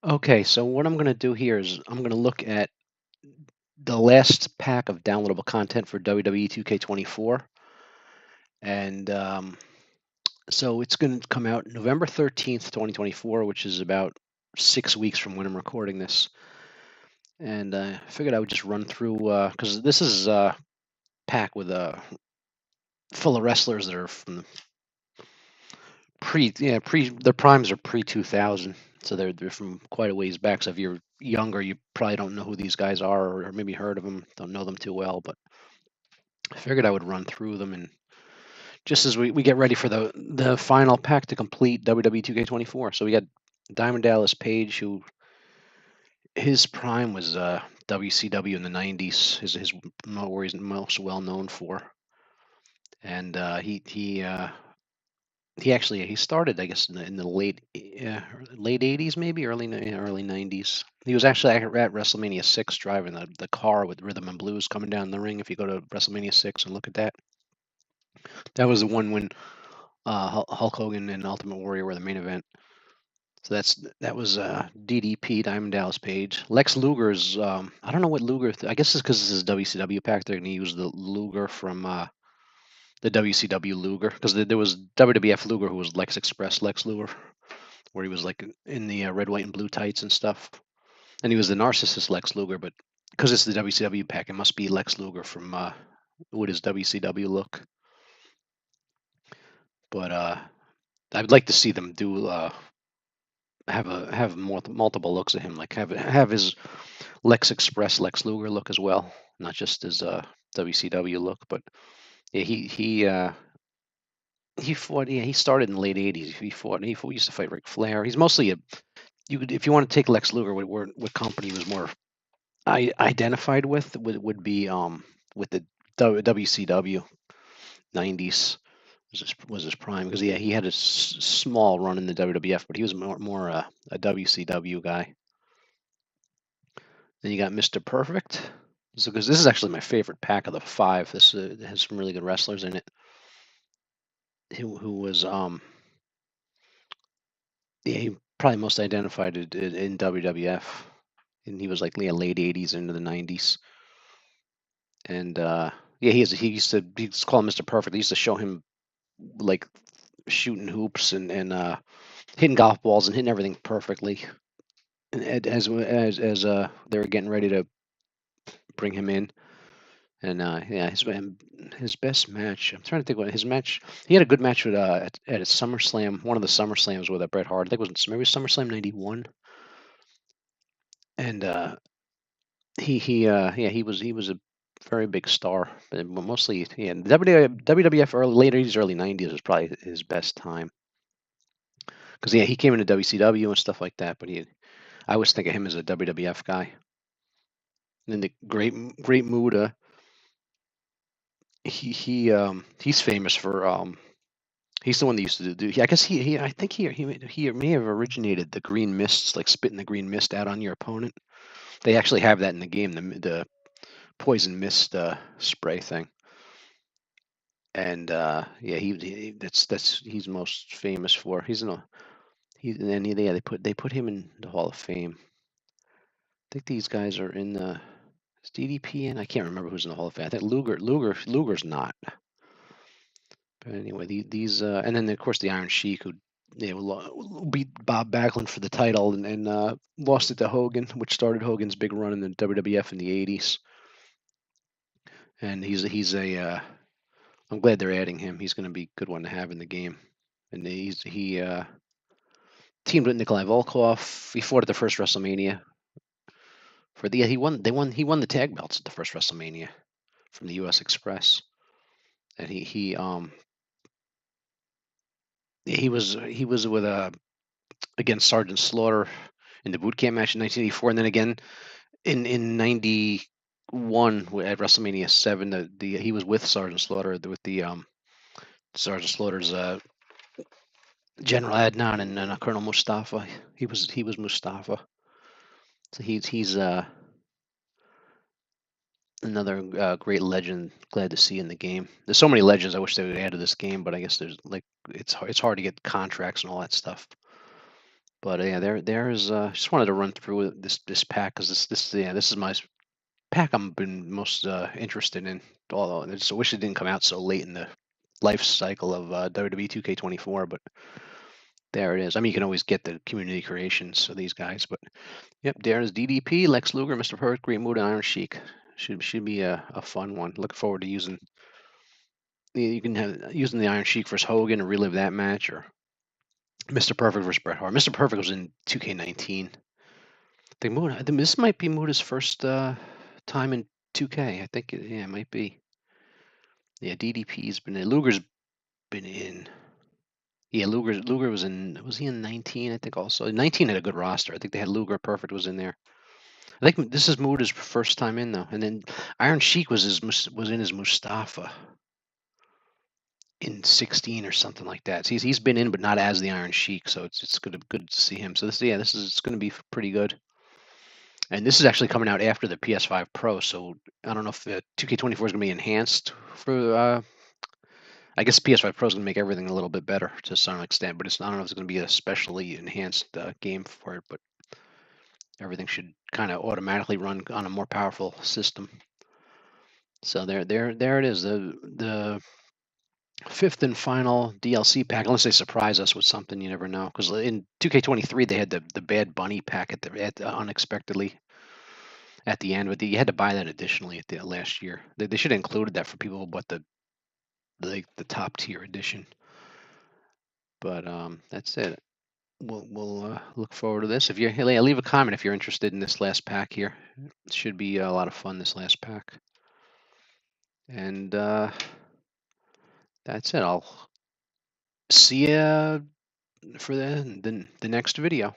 Okay, so what I'm going to do here is I'm going to look at the last pack of downloadable content for WWE 2K24. And so it's going to come out November 13th, 2024, which is about 6 weeks from when I'm recording this. And I figured I would just run through, because this is a pack with full of wrestlers that are from their primes are pre 2000. So they're from quite a ways back. So if you're younger, you probably don't know who these guys are, or maybe heard of them, don't know them too well. But I figured I would run through them, and just as we get ready for the final pack to complete WWE 2K24. So we got Diamond Dallas Page, who his prime was WCW in the 90s. His where he's most well known for, and he actually he started, I guess, in the late 80s, maybe early 90s. He was actually at WrestleMania 6 driving the car with Rhythm and Blues coming down the ring. If you go to WrestleMania 6 and look at that, that was the one when Hulk Hogan and Ultimate Warrior were the main event. So that was DDP, Diamond Dallas Page. Lex Luger's I don't know what Luger. I guess it's because this is WCW pack. They're going to use the Luger from the WCW Luger, because there was WWF Luger who was Lex Express Lex Luger, where he was like in the red, white, and blue tights and stuff. And he was the narcissist Lex Luger, but because it's the WCW pack, it must be Lex Luger from with his WCW look. But I'd like to see them do have multiple looks of him, like have his Lex Express Lex Luger look as well, not just his WCW look. But yeah, he fought. Yeah, he started in the late '80s. He used to fight Ric Flair. He's mostly a you could, if you want to take Lex Luger, what company he was more identified with would be with the WCW '90s was his prime, because yeah, he had a small run in the WWF, but he was more a WCW guy. Then you got Mr. Perfect. So, because this is actually my favorite pack of the five. This has some really good wrestlers in it. Who was yeah, he probably most identified in WWF, and he was like, yeah, late '80s into the '90s. And yeah, he used to call him Mr. Perfect. They used to show him like shooting hoops and hitting golf balls and hitting everything perfectly. And as they were getting ready to bring him in, and yeah, his best match. I'm trying to think what his match. He had a good match with at a SummerSlam, one of the SummerSlams with Bret Hart. I think it was maybe SummerSlam '91, and yeah, he was a very big star, but mostly yeah, WWF early late '80s, early '90s was probably his best time. Because yeah, he came into WCW and stuff like that, but I always think of him as a WWF guy. And then the Great Muda, he's famous for he's the one that used to do. I guess I think he may have originated the green mists, like spitting the green mist out on your opponent. They actually have that in the game, the poison mist spray thing. And yeah, that's he's most famous for. He's in a he and then yeah, they put him in the Hall of Fame. I think these guys are in the is DDP in. I can't remember who's in the Hall of Fame. I think Luger's not. But anyway, these and then of course the Iron Sheik, who beat Bob Backlund for the title and lost it to Hogan, which started Hogan's big run in the WWF in the '80s. And he's a I'm glad they're adding him. He's going to be a good one to have in the game. And he teamed with Nikolai Volkov. He fought at the first WrestleMania. He won the tag belts at the first WrestleMania from the U.S. Express. And he was with against Sergeant Slaughter in the boot camp match in 1984, and then again in '91 at WrestleMania 7. He was with Sergeant Slaughter with the Sergeant Slaughter's General Adnan and Colonel Mustafa. He was Mustafa. So he's another great legend. Glad to see in the game. There's so many legends I wish they would add to this game, but I guess there's like it's hard to get contracts and all that stuff. But yeah, there's just wanted to run through this pack because this is my pack I'm been most interested in. Although I just wish it didn't come out so late in the life cycle of WWE2K24, but there it is. I mean, you can always get the community creations of these guys, but yep, there's DDP, Lex Luger, Mr. Perfect, Great Mood, and Iron Sheik. Should be a fun one. Looking forward to using. You can have using the Iron Sheik versus Hogan and relive that match, or Mr. Perfect versus Bret Hart. Mr. Perfect was in 2K19. I think this might be Muda's first time in 2K. I think yeah, it might be. Yeah, DDP's been in. Luger's been in. Yeah, Luger was in. Was he in 19? I think also 19 had a good roster. I think they had Luger. Perfect was in there. I think this is Muda's first time in though, and then Iron Sheik was in his Mustafa in 16 or something like that. So he's been in, but not as the Iron Sheik. So it's good to see him. So this is it's going to be pretty good. And this is actually coming out after the PS5 Pro, so I don't know if the 2K24 is going to be enhanced for. I guess PS5 Pro is going to make everything a little bit better to some extent, but I don't know if it's going to be a specially enhanced game for it. But everything should kind of automatically run on a more powerful system. So there it is. The fifth and final DLC pack. Unless they surprise us with something, you never know. Because in 2K23 they had the Bad Bunny pack at the unexpectedly at the end, but you had to buy that additionally at the last year. They should have included that for people who bought the top tier edition. But that's it. We'll look forward to this. If you leave a comment if you're interested in this last pack here. It should be a lot of fun this last pack. And that's it. I'll see you for the next video.